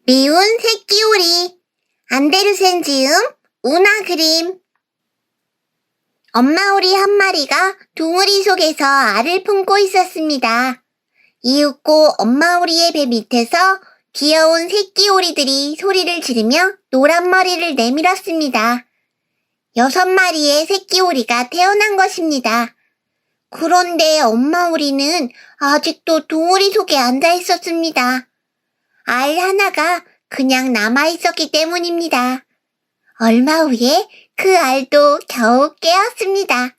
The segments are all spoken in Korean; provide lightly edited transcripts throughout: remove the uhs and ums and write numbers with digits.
미운 새끼오리. 안데르센 지음, 운하 그림. 엄마 오리 한 마리가 둥우리 속에서 알을 품고 있었습니다. 이윽고 엄마 오리의 배 밑에서 귀여운 새끼오리들이 소리를 지르며 노란 머리를 내밀었습니다. 6마리의 새끼오리가 태어난 것입니다. 그런데 엄마 오리는 아직도 둥우리 속에 앉아 있었습니다. 알 하나가 그냥 남아있었기 때문입니다. 얼마 후에 그 알도 겨우 깨었습니다.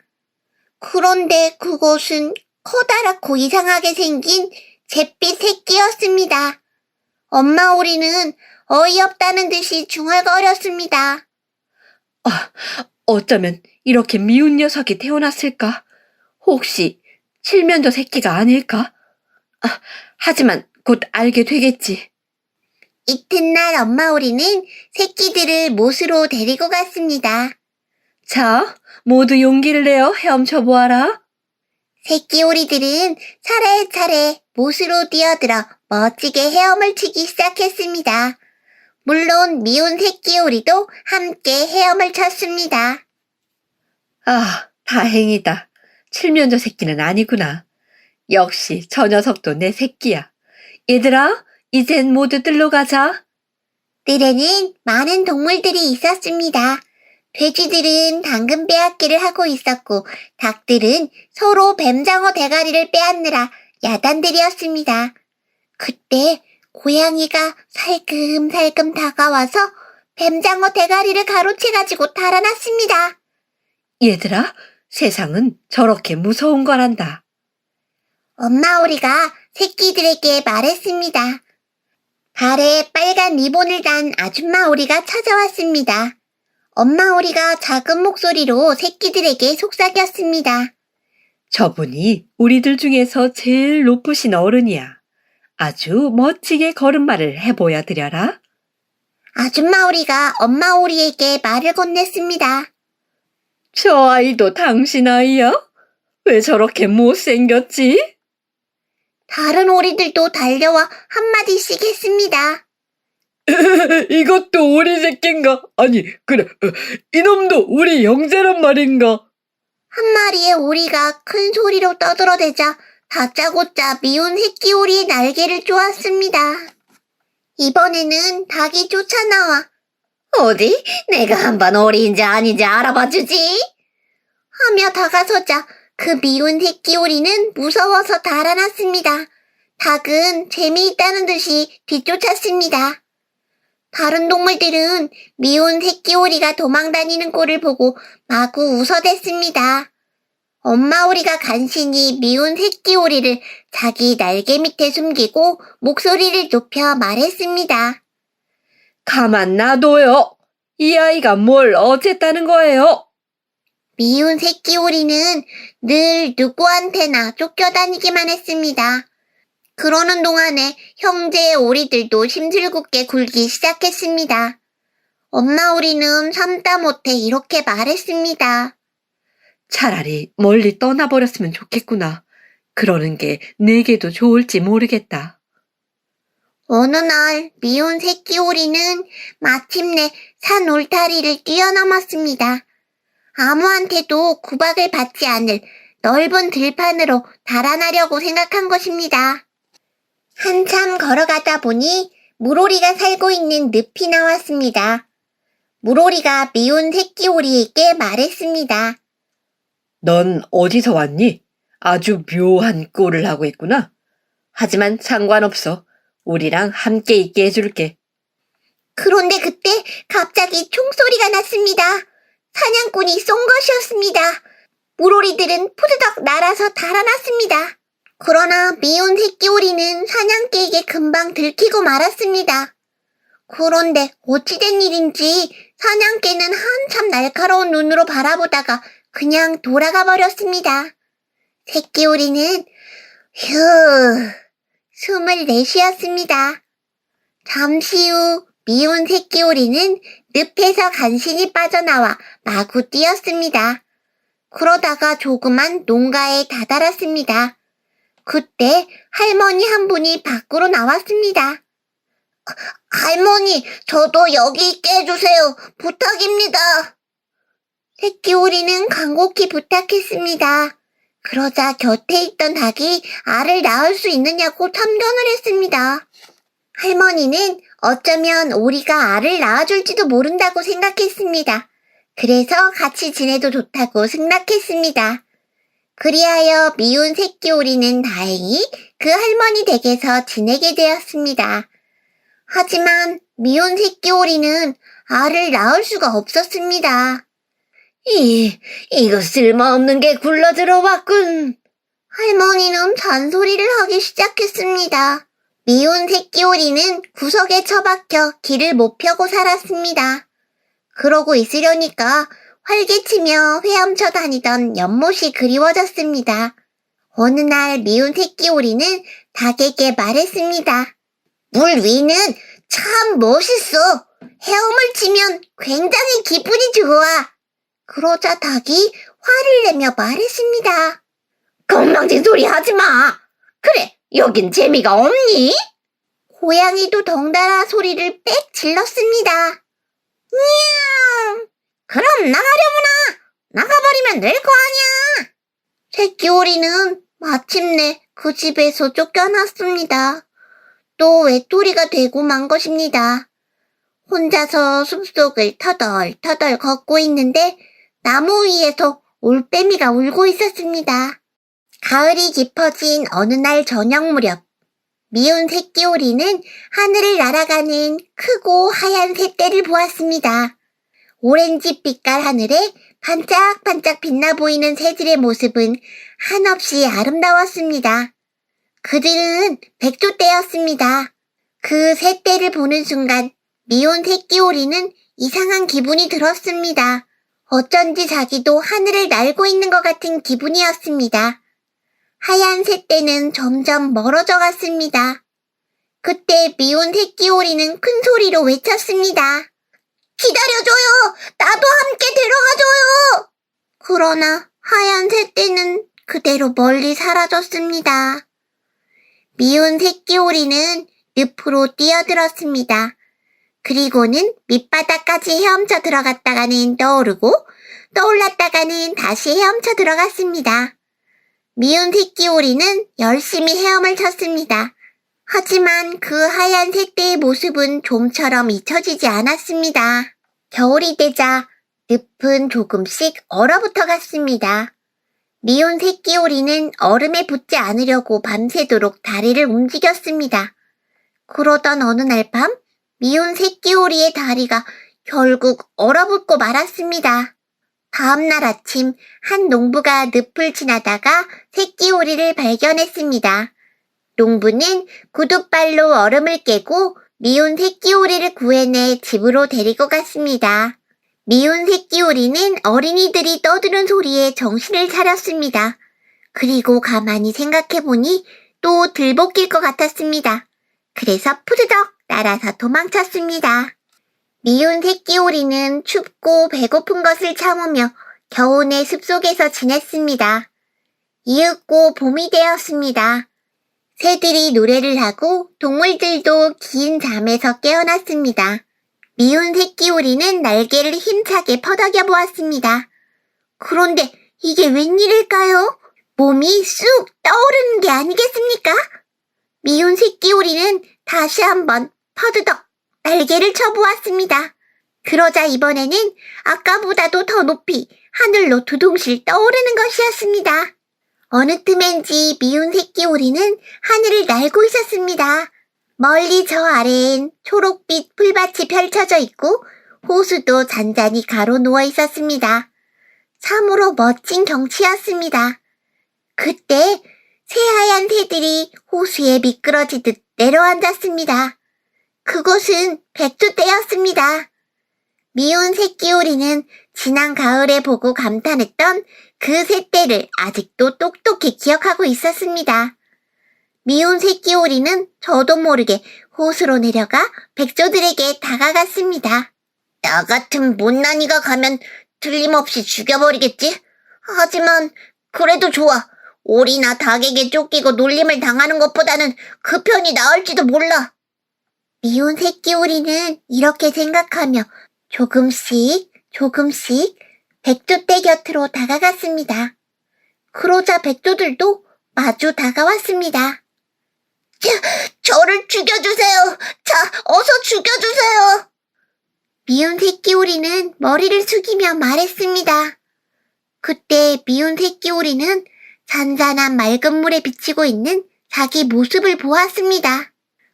그런데 그것은 커다랗고 이상하게 생긴 잿빛 새끼였습니다. 엄마 오리는 어이없다는 듯이 중얼거렸습니다. 어쩌면 이렇게 미운 녀석이 태어났을까? 혹시 칠면조 새끼가 아닐까? 하지만 곧 알게 되겠지. 이튿날 엄마 오리는 새끼들을 못으로 데리고 갔습니다. 자, 모두 용기를 내어 헤엄쳐 보아라. 새끼 오리들은 차례차례 못으로 뛰어들어 멋지게 헤엄을 치기 시작했습니다. 물론 미운 새끼 오리도 함께 헤엄을 쳤습니다. 다행이다. 칠면조 새끼는 아니구나. 역시 저 녀석도 내 새끼야. 얘들아, 이젠 모두 뜰로 가자. 뜰에는 많은 동물들이 있었습니다. 돼지들은 당근 빼앗기를 하고 있었고 닭들은 서로 뱀장어 대가리를 빼앗느라 야단들이었습니다. 그때 고양이가 살금살금 다가와서 뱀장어 대가리를 가로채가지고 달아났습니다. 얘들아, 세상은 저렇게 무서운 거란다. 엄마 오리가 새끼들에게 말했습니다. 발에 빨간 리본을 단 아줌마 오리가 찾아왔습니다. 엄마 오리가 작은 목소리로 새끼들에게 속삭였습니다. 저분이 우리들 중에서 제일 높으신 어른이야. 아주 멋지게 걸음마를 해보여 드려라. 아줌마 오리가 엄마 오리에게 말을 건넸습니다. 저 아이도 당신 아이야? 왜 저렇게 못생겼지? 다른 오리들도 달려와 한마디씩 했습니다. 이것도 우리 새끼인가? 아니, 그래, 이놈도 우리 형제란 말인가? 한 마리의 오리가 큰 소리로 떠들어대자 다짜고짜 미운 새끼 오리의 날개를 쪼았습니다. 이번에는 닭이 쫓아나와 어디? 내가 한번 오리인지 아닌지 알아봐주지? 하며 다가서자 그 미운 새끼 오리는 무서워서 달아났습니다. 닭은 재미있다는 듯이 뒤쫓았습니다. 다른 동물들은 미운 새끼 오리가 도망다니는 꼴을 보고 마구 웃어댔습니다. 엄마 오리가 간신히 미운 새끼 오리를 자기 날개 밑에 숨기고 목소리를 높여 말했습니다. 가만 놔둬요. 이 아이가 뭘 어쨌다는 거예요? 미운 새끼 오리는 늘 누구한테나 쫓겨다니기만 했습니다. 그러는 동안에 형제의 오리들도 심술궂게 굴기 시작했습니다. 엄마 오리는 참다 못해 이렇게 말했습니다. 차라리 멀리 떠나버렸으면 좋겠구나. 그러는 게 내게도 좋을지 모르겠다. 어느 날 미운 새끼 오리는 마침내 산 울타리를 뛰어넘었습니다. 아무한테도 구박을 받지 않을 넓은 들판으로 달아나려고 생각한 것입니다. 한참 걸어가다 보니 물오리가 살고 있는 늪이 나왔습니다. 물오리가 미운 새끼 오리에게 말했습니다. 넌 어디서 왔니? 아주 묘한 꼴을 하고 있구나. 하지만 상관없어. 우리랑 함께 있게 해줄게. 그런데 그때 갑자기 총소리가 났습니다. 사냥꾼이 쏜 것이었습니다. 물오리들은 푸드덕 날아서 달아났습니다. 그러나 미운 새끼 오리는 사냥개에게 금방 들키고 말았습니다. 그런데 어찌된 일인지 사냥개는 한참 날카로운 눈으로 바라보다가 그냥 돌아가 버렸습니다. 새끼 오리는 휴 숨을 내쉬었습니다. 잠시 후 미운 새끼 오리는 늪에서 간신히 빠져나와 마구 뛰었습니다. 그러다가 조그만 농가에 다다랐습니다. 그때 할머니 한 분이 밖으로 나왔습니다. 할머니, 저도 여기 있게 해주세요. 부탁입니다. 새끼 오리는 간곡히 부탁했습니다. 그러자 곁에 있던 닭이 알을 낳을 수 있느냐고 참견을 했습니다. 할머니는 어쩌면 오리가 알을 낳아줄지도 모른다고 생각했습니다. 그래서 같이 지내도 좋다고 승낙했습니다. 그리하여 미운 새끼 오리는 다행히 그 할머니 댁에서 지내게 되었습니다. 하지만 미운 새끼 오리는 알을 낳을 수가 없었습니다. 이거 쓸모없는 게 굴러 들어왔군. 할머니는 잔소리를 하기 시작했습니다. 미운 새끼 오리는 구석에 처박혀 길을 못 펴고 살았습니다. 그러고 있으려니까 활개치며 헤엄쳐 다니던 연못이 그리워졌습니다. 어느 날 미운 새끼 오리는 닭에게 말했습니다. 물 위는 참 멋있어. 헤엄을 치면 굉장히 기분이 좋아. 그러자 닭이 화를 내며 말했습니다. 건방진 소리 하지 마. 그래, 여긴 재미가 없니? 고양이도 덩달아 소리를 빽 질렀습니다. 냥! 그럼 나가려구나. 나가버리면 될 거 아니야. 새끼 오리는 마침내 그 집에서 쫓겨났습니다. 또 외톨이가 되고 만 것입니다. 혼자서 숲속을 터덜터덜 걷고 있는데 나무 위에서 올빼미가 울고 있었습니다. 가을이 깊어진 어느 날 저녁 무렵, 미운 새끼 오리는 하늘을 날아가는 크고 하얀 새떼를 보았습니다. 오렌지 빛깔 하늘에 반짝반짝 빛나 보이는 새들의 모습은 한없이 아름다웠습니다. 그들은 백조떼였습니다. 그 새떼를 보는 순간 미운 새끼 오리는 이상한 기분이 들었습니다. 어쩐지 자기도 하늘을 날고 있는 것 같은 기분이었습니다. 하얀 새떼는 점점 멀어져 갔습니다. 그때 미운 새끼 오리는 큰 소리로 외쳤습니다. 기다려줘요! 나도 함께 데려가줘요! 그러나 하얀 새떼는 그대로 멀리 사라졌습니다. 미운 새끼 오리는 늪으로 뛰어들었습니다. 그리고는 밑바닥까지 헤엄쳐 들어갔다가는 떠오르고 떠올랐다가는 다시 헤엄쳐 들어갔습니다. 미운 새끼 오리는 열심히 헤엄을 쳤습니다. 하지만 그 하얀 새떼의 모습은 좀처럼 잊혀지지 않았습니다. 겨울이 되자 늪은 조금씩 얼어붙어 갔습니다. 미운 새끼 오리는 얼음에 붙지 않으려고 밤새도록 다리를 움직였습니다. 그러던 어느 날 밤, 미운 새끼 오리의 다리가 결국 얼어붙고 말았습니다. 다음 날 아침 한 농부가 늪을 지나다가 새끼 오리를 발견했습니다. 농부는 구둣발로 얼음을 깨고 미운 새끼 오리를 구해내 집으로 데리고 갔습니다. 미운 새끼 오리는 어린이들이 떠드는 소리에 정신을 차렸습니다. 그리고 가만히 생각해보니 또 들볶일 것 같았습니다. 그래서 푸드덕 날아서 도망쳤습니다. 미운 새끼 오리는 춥고 배고픈 것을 참으며 겨우내 숲속에서 지냈습니다. 이윽고 봄이 되었습니다. 새들이 노래를 하고 동물들도 긴 잠에서 깨어났습니다. 미운 새끼 오리는 날개를 힘차게 퍼덕여 보았습니다. 그런데 이게 웬일일까요? 몸이 쑥 떠오르는 게 아니겠습니까? 미운 새끼 오리는 다시 한번 퍼드덕 날개를 쳐보았습니다. 그러자 이번에는 아까보다도 더 높이 하늘로 두둥실 떠오르는 것이었습니다. 어느 틈엔지 미운 새끼 오리는 하늘을 날고 있었습니다. 멀리 저 아래엔 초록빛 풀밭이 펼쳐져 있고 호수도 잔잔히 가로누워 있었습니다. 참으로 멋진 경치였습니다. 그때 새하얀 새들이 호수에 미끄러지듯 내려앉았습니다. 그곳은 백조떼였습니다. 미운 새끼 오리는 지난 가을에 보고 감탄했던 그 새떼를 아직도 똑똑히 기억하고 있었습니다. 미운 새끼 오리는 저도 모르게 호수로 내려가 백조들에게 다가갔습니다. 나 같은 못난이가 가면 틀림없이 죽여버리겠지? 하지만 그래도 좋아. 오리나 닭에게 쫓기고 놀림을 당하는 것보다는 그 편이 나을지도 몰라. 미운 새끼 오리는 이렇게 생각하며 조금씩 백조떼 곁으로 다가갔습니다. 그러자 백조들도 마주 다가왔습니다. 저를 죽여주세요. 자, 어서 죽여주세요. 미운 새끼 오리는 머리를 숙이며 말했습니다. 그때 미운 새끼 오리는 잔잔한 맑은 물에 비치고 있는 자기 모습을 보았습니다.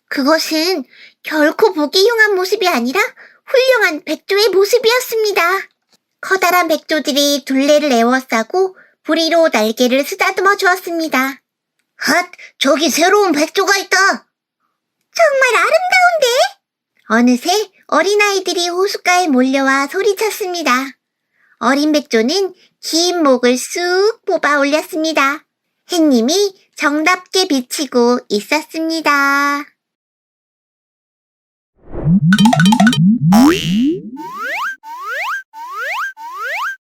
그것은 결코 보기 흉한 모습이 아니라 훌륭한 백조의 모습이었습니다. 커다란 백조들이 둘레를 에워싸고 부리로 날개를 쓰다듬어 주었습니다. 핫, 저기 새로운 백조가 있다. 정말 아름다운데? 어느새 어린아이들이 호숫가에 몰려와 소리쳤습니다. 어린 백조는 긴 목을 쑥 뽑아 올렸습니다. 햇님이 정답게 비치고 있었습니다.